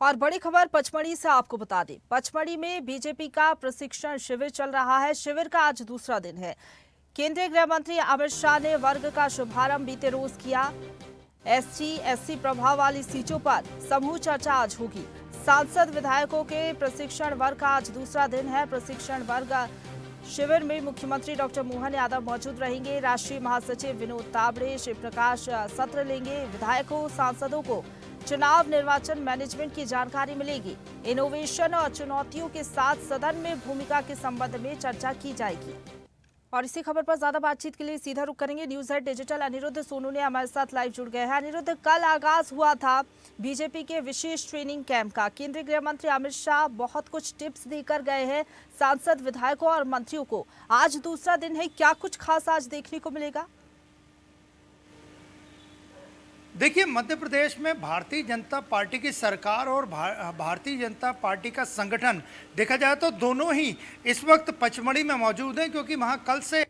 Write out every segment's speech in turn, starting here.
और बड़ी खबर पचमढ़ी से आपको बता दें, पचमढ़ी में बीजेपी का प्रशिक्षण शिविर चल रहा है। शिविर का आज दूसरा दिन है। केंद्रीय गृह मंत्री अमित शाह ने वर्ग का शुभारंभ बीते रोज किया। SC/SC प्रभाव वाली सीटों पर समूह चर्चा आज होगी। सांसद विधायकों के प्रशिक्षण वर्ग का आज दूसरा दिन है। प्रशिक्षण वर्ग शिविर में मुख्यमंत्री डॉक्टर मोहन यादव मौजूद रहेंगे। राष्ट्रीय महासचिव विनोद तावड़े, शिव प्रकाश सत्र लेंगे। विधायकों, सांसदों को चुनाव निर्वाचन मैनेजमेंट की जानकारी मिलेगी। इनोवेशन और चुनौतियों के साथ सदन में भूमिका के संबंध में चर्चा की जाएगी। और इसी खबर पर ज्यादा बातचीत के लिए सीधा रुख करेंगे news head digital Aniruddh Sonu ने हमारे साथ लाइव जुड़ गए हैं। अनिरुद्ध, कल आगाज हुआ था बीजेपी के विशेष ट्रेनिंग कैंप का। केंद्रीय गृह मंत्री अमित शाह बहुत कुछ टिप्स देकर गए हैं सांसद, विधायकों और मंत्रियों को। आज दूसरा दिन है, क्या कुछ खास आज देखने को मिलेगा? देखिए, मध्य प्रदेश में भारतीय जनता पार्टी की सरकार और भारतीय जनता पार्टी का संगठन देखा जाए तो दोनों ही इस वक्त पचमढ़ी में मौजूद हैं, क्योंकि वहां कल से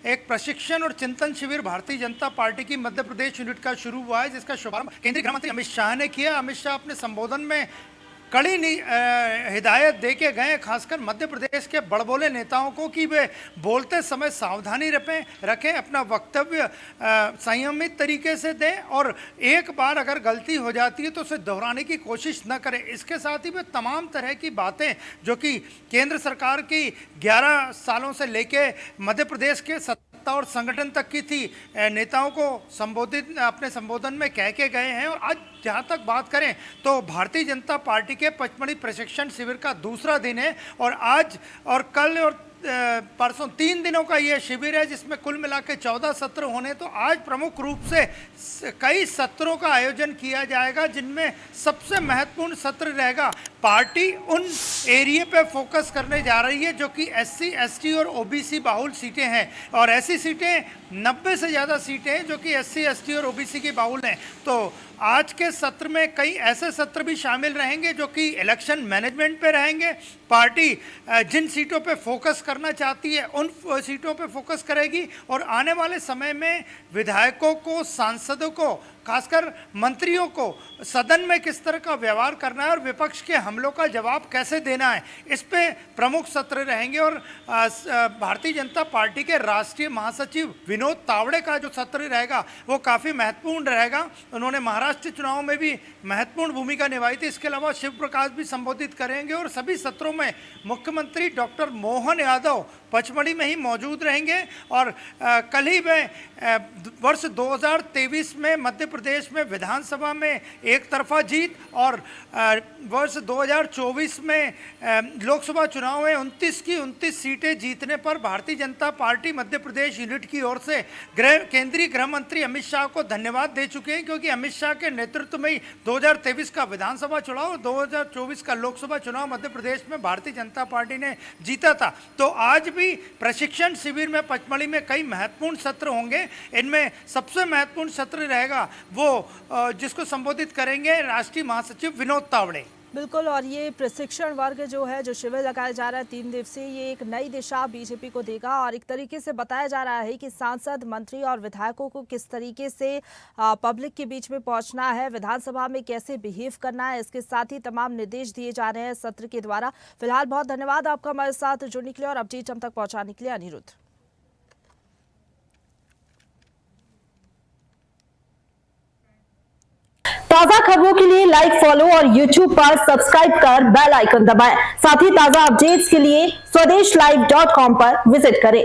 एक प्रशिक्षण और चिंतन शिविर भारतीय जनता पार्टी की मध्य प्रदेश यूनिट का शुरू हुआ है, जिसका शुभारंभ केंद्रीय गृह मंत्री अमित शाह ने किया। अमित शाह अपने संबोधन में कड़ी हिदायत दे के गए, खासकर मध्य प्रदेश के बड़बोले नेताओं को, कि वे बोलते समय सावधानी रखें, अपना वक्तव्य संयमित तरीके से दें और एक बार अगर गलती हो जाती है तो उसे दोहराने की कोशिश न करें। इसके साथ ही वे तमाम तरह की बातें जो कि केंद्र सरकार की 11 सालों से लेके मध्य प्रदेश के और संगठन तक की थी, नेताओं को संबोधित अपने संबोधन में कह के गए हैं। और आज जहां तक बात करें तो भारतीय जनता पार्टी के पचमढ़ी प्रशिक्षण शिविर का दूसरा दिन है और आज और कल और परसों 3 दिनों का ये शिविर है, जिसमें कुल मिला के 14 सत्र होने। तो आज प्रमुख रूप से कई सत्रों का आयोजन किया जाएगा, जिनमें सबसे महत्वपूर्ण सत्र रहेगा। पार्टी उन एरिया पे फोकस करने जा रही है जो कि SC, ST और OBC बाहुल सीटें हैं, और ऐसी सीटें 90 से ज़्यादा सीटें हैं जो कि SC, ST और OBC की बाहुल हैं। तो आज के सत्र में कई ऐसे सत्र भी शामिल रहेंगे जो कि इलेक्शन मैनेजमेंट पे रहेंगे। पार्टी जिन सीटों पे फोकस करना चाहती है उन सीटों पे फोकस करेगी और आने वाले समय में विधायकों को, सांसदों को, खासकर मंत्रियों को सदन में किस तरह का व्यवहार करना है और विपक्ष के हमलों का जवाब कैसे देना है, इस पे प्रमुख सत्र रहेंगे। और भारतीय जनता पार्टी के राष्ट्रीय महासचिव विनोद तावड़े का जो सत्र रहेगा वो काफ़ी महत्वपूर्ण रहेगा। उन्होंने महाराष्ट्र चुनाव में भी महत्वपूर्ण भूमिका निभाई थी। इसके अलावा शिव प्रकाश भी संबोधित करेंगे और सभी सत्रों में मुख्यमंत्री डॉक्टर मोहन यादव पचमढ़ी में ही मौजूद रहेंगे। और कल ही वे वर्ष 2023 में मध्य प्रदेश में विधानसभा में एक तरफा जीत और वर्ष 2024 में लोकसभा चुनाव में 29 की 29 सीटें जीतने पर भारतीय जनता पार्टी मध्य प्रदेश यूनिट की ओर से केंद्रीय गृह मंत्री अमित शाह को धन्यवाद दे चुके हैं, क्योंकि अमित शाह के नेतृत्व में ही 2023 का विधानसभा चुनाव और 2024 का लोकसभा चुनाव मध्य प्रदेश में भारतीय जनता पार्टी ने जीता था। तो आज भी प्रशिक्षण शिविर में पचमढ़ी में कई महत्वपूर्ण सत्र होंगे। इनमें सबसे महत्वपूर्ण सत्र रहेगा वो जिसको संबोधित करेंगे राष्ट्रीय महासचिव विनोद तावड़े। बिल्कुल, और ये प्रशिक्षण वर्ग जो है, जो शिविर लगाया जा रहा है 3 दिवसीय, ये एक नई दिशा बीजेपी को देगा। और एक तरीके से बताया जा रहा है कि सांसद, मंत्री और विधायकों को किस तरीके से पब्लिक के बीच में पहुंचना है, विधानसभा में कैसे बिहेव करना है, इसके साथ ही तमाम निर्देश दिए जा रहे हैं सत्र के द्वारा। फिलहाल बहुत धन्यवाद आपका हमारे साथ जुड़ने के लिए और अपडेट हम तक पहुँचाने के लिए, अनिरुद्ध। ताजा खबरों के लिए लाइक, फॉलो और YouTube पर सब्सक्राइब कर बेल आइकन दबाएं। साथ ही ताजा अपडेट्स के लिए swedeshlive.com पर विजिट करें।